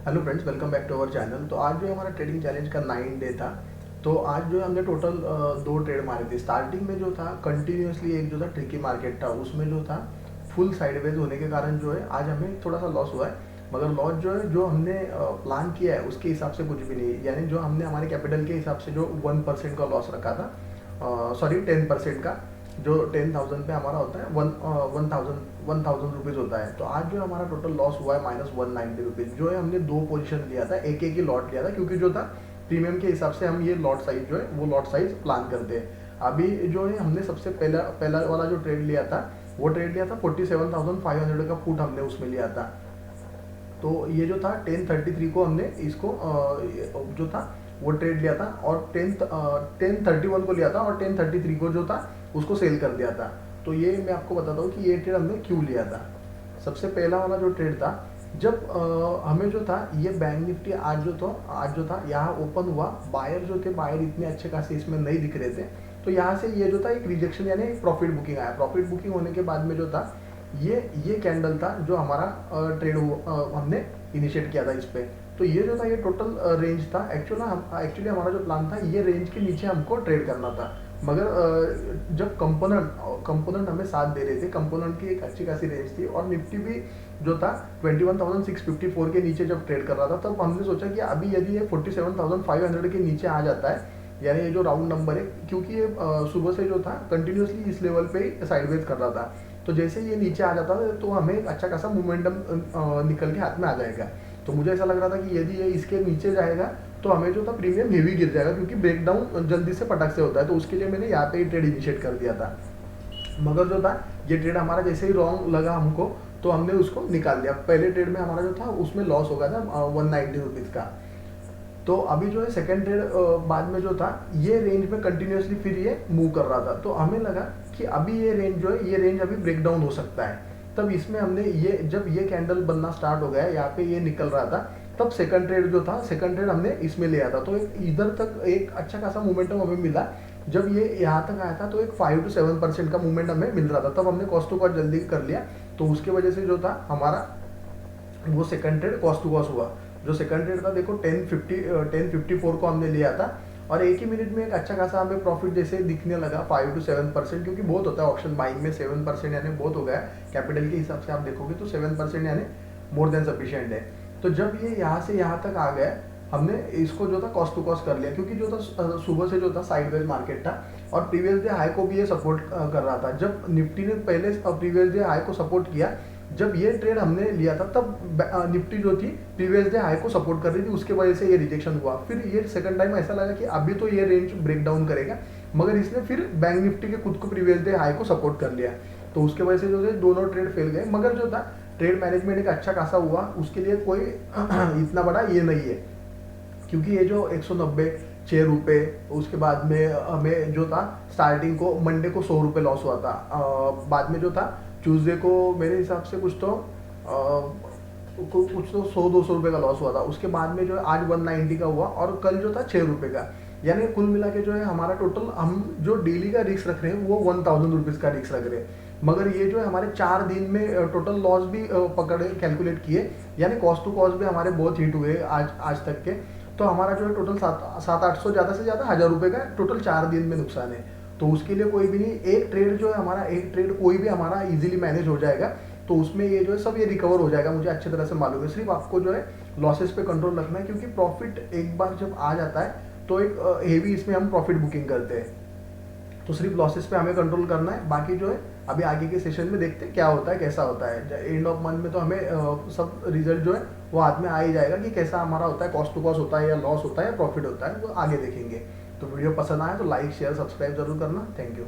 Hello friends, welcome back to our channel. तो आज जो हमारा ट्रेडिंग चैलेंज का 9 डे था। तो आज जो हमने टोटल 2 ट्रेड मारे थे। स्टार्टिंग में जो था कंटिन्यूसली एक जो था ट्रिकी मार्केट था, उसमें जो था फुल साइडवेज होने के कारण जो है आज हमें थोड़ा सा लॉस हुआ है। मगर लॉस जो है जो हमने प्लान किया है उसके हिसाब से कुछ भी नहीं है। यानी जो हमने हमारे कैपिटल के हिसाब से जो 1% का लॉस रखा था, सॉरी 10% का, जो 10,000 पे हमारा होता है 1,000 रुपीज़ होता है। तो आज जो हमारा टोटल लॉस हुआ है -190 रुपीज़। जो है हमने 2 पोजीशन लिया था, एक एक ही लॉट लिया था, क्योंकि जो था प्रीमियम के हिसाब से हम ये लॉट साइज जो है वो लॉट साइज प्लान करते हैं। अभी जो है हमने सबसे पहला पहला वाला जो ट्रेड लिया था, वो ट्रेड लिया था 47,500 का पुट हमने उसमें लिया था। तो ये जो था 1033 को हमने इसको जो था वो ट्रेड लिया था, और 1031 को लिया था, और 1033 को जो था उसको सेल कर दिया था। तो ये मैं आपको बताता हूँ कि ये ट्रेड हमने क्यों लिया था। सबसे पहला वाला जो ट्रेड था, जब हमें जो था ये बैंक निफ्टी आज जो था यहाँ ओपन हुआ, बायर जो थे, बायर इतने अच्छे खासे इसमें नहीं दिख रहे थे। तो यहाँ से ये जो था एक रिजेक्शन यानी प्रॉफिट बुकिंग आया। प्रॉफिट बुकिंग होने के बाद में जो था ये कैंडल था जो हमारा ट्रेड हमने इनिशिएट किया था इस पे। तो ये जो था ये टोटल रेंज था। एक्चुअली हमारा जो प्लान था ये रेंज के नीचे हमको ट्रेड करना था। मगर जब कंपोनेंट हमें साथ दे रहे थे, कंपोनेंट की एक अच्छी खासी रेंज थी, और निफ्टी भी जो था 21,654 के नीचे जब ट्रेड कर रहा था, तब हमने सोचा कि अभी यदि ये 47,500 के नीचे आ जाता है, यानी ये जो राउंड नंबर है, क्योंकि ये सुबह से जो था कंटिन्यूसली इस लेवल पे ही साइडवेज कर रहा था। तो जैसे ये नीचे आ जाता है तो हमें एक अच्छा खासा मोमेंटम निकल के हाथ में आ जाएगा। तो मुझे ऐसा लग रहा था कि यदि ये इसके नीचे जाएगा तो हमें जो था प्रीमियम हेवी गिर जाएगा, क्योंकि ब्रेकडाउन जल्दी से पटक से होता है। तो उसके लिए मैंने यहाँ पे ही ट्रेड इनिशिएट कर दिया था। मगर जो था ये ट्रेड हमारा जैसे ही रॉन्ग लगा हमको, तो हमने उसको निकाल दिया। पहले ट्रेड में हमारा जो था उसमें लॉस हो गया था 190 रुपीज़ का। तो अभी जो है सेकंड ट्रेड बाद में जो था ये रेंज में कंटिन्यूसली फिर ये मूव कर रहा था। तो हमें लगा कि अभी ये रेंज जो है ये रेंज अभी ब्रेक डाउन हो सकता है। तब इसमें हमने ये जब ये कैंडल बनना स्टार्ट हो गया, यहाँ पे ये निकल रहा था, तब सेकंड ट्रेड जो था, सेकंड ट्रेड हमने इसमें लिया था। तो एक इधर तक एक अच्छा खासा मोमेंटम हमें मिला। जब ये यहाँ तक आया था तो एक 5 to 7% का मूवमेंट हमें मिल रहा था। तब हमने कॉस्ट टू कॉस्ट जल्दी कर लिया। तो उसके वजह से जो था हमारा वो second trade cost to cost हुआ। जो सेकंड ट्रेड था देखो 1054 को हमने लिया था, और एक ही मिनट में एक अच्छा खासा हमें प्रॉफिट जैसे दिखने लगा 5 to 7%, क्योंकि बहुत होता है ऑप्शन बाइंग में 7% यानी बहुत हो गया है। कैपिटल के हिसाब से आप देखोगे तो 7% यानी मोर देन सफिशिएंट है। तो जब ये यहाँ से यहाँ तक आ गया, हमने इसको जो था कॉस्ट टू कॉस्ट कर लिया, क्योंकि जो था सुबह से जो था साइडवेज मार्केट था, और प्रीवियस डे हाई को भी ये सपोर्ट कर रहा था। जब निफ्टी ने पहले प्रीवियस डे हाई को सपोर्ट किया, जब ये ट्रेड हमने लिया था, तब निफ्टी जो थी प्रीवियस डे हाई को सपोर्ट कर रही थी, उसके वजह से ये रिजेक्शन हुआ। फिर ये सेकंड टाइम ऐसा लगा कि अभी तो ये रेंज ब्रेक डाउन करेगा, मगर इसने फिर बैंक निफ्टी के खुद को प्रीवियस डे हाई को सपोर्ट कर लिया। तो उसके वजह से जो है दोनों ट्रेड फेल गए। मगर जो था ट्रेड मैनेजमेंट एक अच्छा खासा हुआ, उसके लिए कोई इतना बड़ा ये नहीं है, क्योंकि ये जो 190 6 रुपये, उसके बाद में हमें जो था स्टार्टिंग को मंडे को 100 रुपये लॉस हुआ था। बाद में जो था ट्यूसडे को मेरे हिसाब से कुछ तो 100 200 रुपये का लॉस हुआ था। उसके बाद में जो है आज 190 का हुआ, और कल जो था 6 रुपये का। यानी कुल मिला के जो है हमारा टोटल हम जो डेली का रिस्क रख रहे हैं वो 1,000 रुपीज़ का रिस्क रख रहे हैं। मगर ये जो है हमारे 4 दिन में टोटल लॉस भी पकड़े कैलकुलेट किए, यानी कॉस्ट टू कॉस्ट भी हमारे बहुत हिट हुए आज तक के। तो हमारा जो है टोटल 700-800 ज़्यादा से ज़्यादा 1,000 रुपये का टोटल 4 दिन में नुकसान है। तो उसके लिए कोई भी नहीं, एक ट्रेड जो है हमारा, एक ट्रेड कोई भी हमारा इजीली मैनेज हो जाएगा। तो उसमें ये जो है सब ये रिकवर हो जाएगा, मुझे अच्छी तरह से मालूम है। सिर्फ आपको जो है लॉसेस पे कंट्रोल रखना है, क्योंकि प्रॉफिट एक बार जब आ जाता है तो एक हेवी इसमें हम प्रॉफिट बुकिंग करते हैं। तो सिर्फ लॉसेस पे हमें कंट्रोल करना है। बाकी जो है अभी आगे के सेशन में देखते हैं क्या होता है, कैसा होता है। एंड ऑफ मंथ में तो हमें सब रिजल्ट जो है वो हाथ में आ ही जाएगा कि कैसा हमारा होता है, कॉस्ट टू कॉस्ट होता है या लॉस होता है या प्रॉफिट होता है, वो आगे देखेंगे। तो वीडियो पसंद आए तो लाइक शेयर सब्सक्राइब जरूर करना। Thank you.